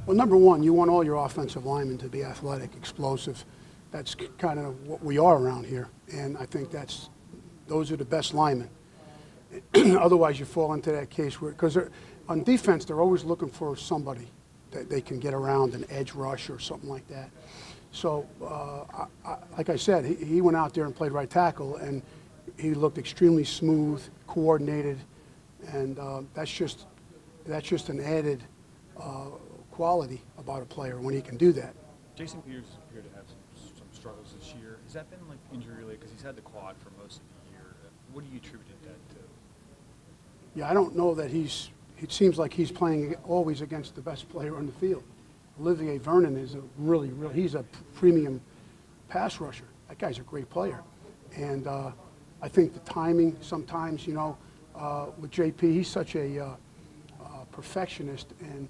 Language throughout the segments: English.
Well, number one, you want all your offensive linemen to be athletic, explosive. That's kind of what we are around here, and I think those are the best linemen. Otherwise, you fall into that case where, because on defense, they're always looking for somebody that they can get around, an edge rush or something like that. So, like I said, he went out there and played right tackle, and he looked extremely smooth, coordinated, and that's just an added quality about a player when he can do that. Jason Peters appeared to have some struggles this year. Has that been like injury related? Because he's had the quad for most of the year. What do you attribute that to? Yeah, I don't know that it seems like he's playing always against the best player on the field. Olivier Vernon is he's a premium pass rusher. That guy's a great player. And I think the timing sometimes, with JP, he's such a perfectionist, and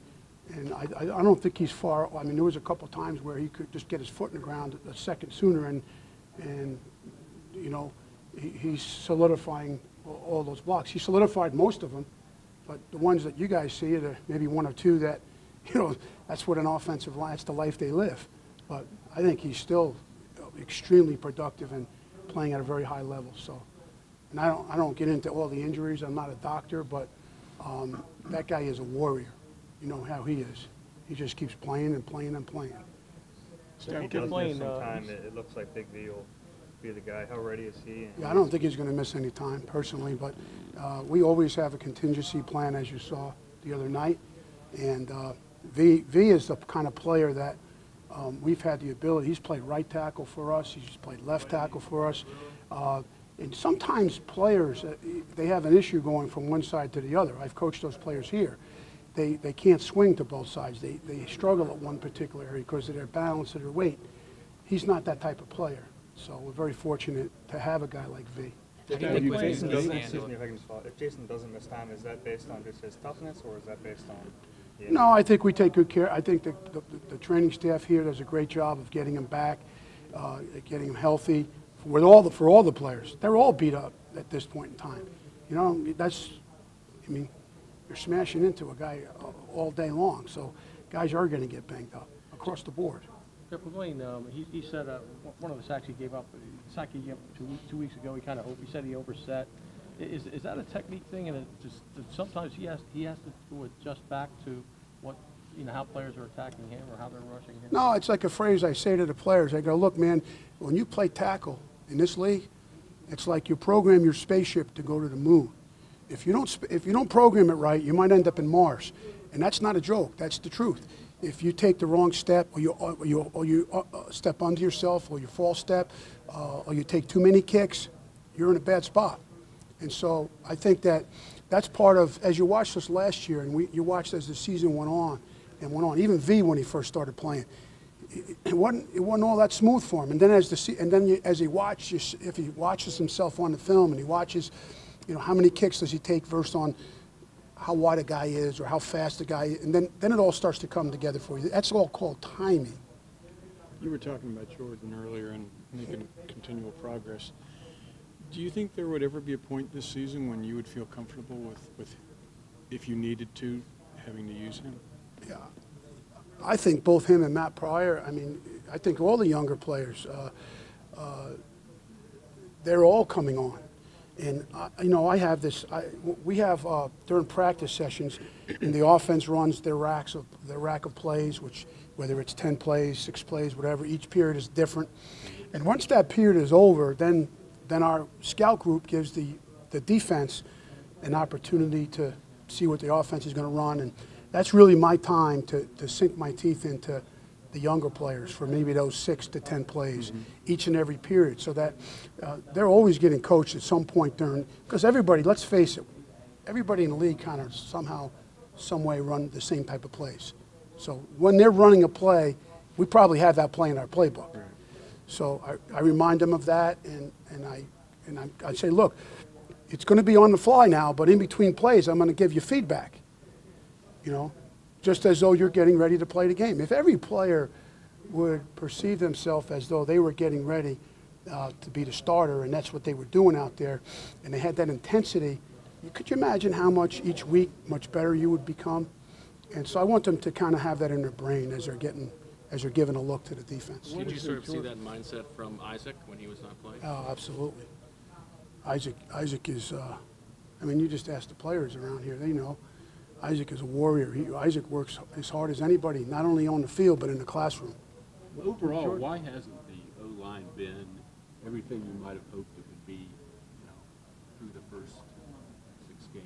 I don't think he's far. I mean, there was a couple times where he could just get his foot in the ground a second sooner, and he's solidifying all those blocks. He solidified most of them, but the ones that you guys see are maybe one or two that, that's what an offensive line, that's the life they live. But I think he's still extremely productive and playing at a very high level. So, and I don't get into all the injuries. I'm not a doctor, but that guy is a warrior. You know how he is. He just keeps playing and playing and playing. So he does miss some time. It looks like Big V will be the guy. How ready is he? Yeah, I don't think he's going to miss any time personally, but we always have a contingency plan, as you saw the other night. And V is the kind of player that we've had the ability. He's played right tackle for us. He's played left tackle for us. And sometimes players, they have an issue going from one side to the other. I've coached those players here. They can't swing to both sides. They struggle at one particular area because of their balance or their weight. He's not that type of player. So we're very fortunate to have a guy like V. If Jason doesn't miss time, is that based on just his toughness, or is that based on? No, I think we take good care. I think the training staff here does a great job of getting him back, getting him healthy. For all the players, they're all beat up at this point in time. You're smashing into a guy all day long, so guys are going to get banged up across the board. Jeff Stoutland, he said one of the sacks he gave up, two weeks ago, he said he overset. Is that a technique thing, and sometimes he has to adjust back to what, how players are attacking him or how they're rushing him? No, it's like a phrase I say to the players. I go, look, man, when you play tackle in this league, it's like you program your spaceship to go to the moon. If you don't program it right, you might end up in Mars, and that's not a joke. That's the truth. If you take the wrong step, or you step under yourself, or you false step, or you take too many kicks, you're in a bad spot. And so I think that's part of, as you watched us last year, and you watched as the season went on, even V when he first started playing, it wasn't all that smooth for him. And then as he watches, if he watches himself on the film and he watches, how many kicks does he take versus on how wide a guy is or how fast a guy is, and then it all starts to come together for you. That's all called timing. You were talking about Jordan earlier and making continual progress. Do you think there would ever be a point this season when you would feel comfortable with if you needed to, having to use him? Yeah. I think both him and Matt Pryor, I think all the younger players, they're all coming on. And, I have this, we have during practice sessions, and the offense runs their rack of plays, which whether it's 10 plays, 6 plays, whatever, each period is different. And once that period is over, then our scout group gives the defense an opportunity to see what the offense is going to run. And that's really my time to sink my teeth into the younger players for maybe those 6 to 10 plays each and every period, so that they're always getting coached at some point during, because everybody, let's face it, everybody in the league kind of somehow, some way run the same type of plays. So when they're running a play, we probably have that play in our playbook. Right. So I remind them of that, and I say, look, it's going to be on the fly now, but in between plays, I'm going to give you feedback, just as though you're getting ready to play the game. If every player would perceive themselves as though they were getting ready to be the starter, and that's what they were doing out there, and they had that intensity, could you imagine how much each week much better you would become? And so I want them to kind of have that in their brain as they're giving a look to the defense. Did you sort of see that mindset from Isaac when he was not playing? Oh, absolutely. Isaac is, I mean, you just ask the players around here, they know. Isaac is a warrior. Isaac works as hard as anybody, not only on the field, but in the classroom. Well, overall, why hasn't the O-line been everything you might have hoped it would be, you know, through the first 6 games?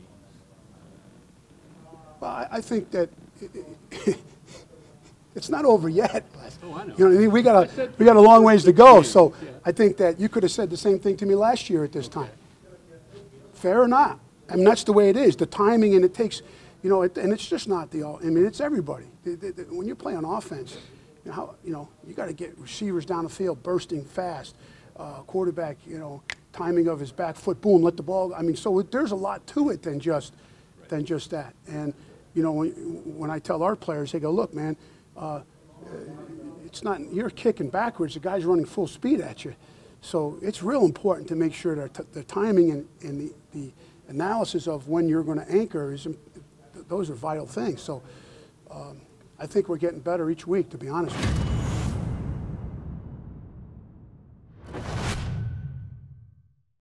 Well, I think that it's not over yet. Oh, I know. You know what I mean? We got a long ways to go. So I think that you could have said the same thing to me last year at this time. Fair or not? I mean, that's the way it is. The timing, and it takes, you know, and it's just not the all. I mean, it's everybody. When you play on offense, you got to get receivers down the field bursting fast. Quarterback, you know, timing of his back foot, boom, let the ball. I mean, so there's a lot to it than just that. And you know, when I tell our players, they go, look, man, it's not you're kicking backwards. The guy's running full speed at you. So it's real important to make sure that the timing and the analysis of when you're going to anchor those are vital things. So I think we're getting better each week, to be honest with you.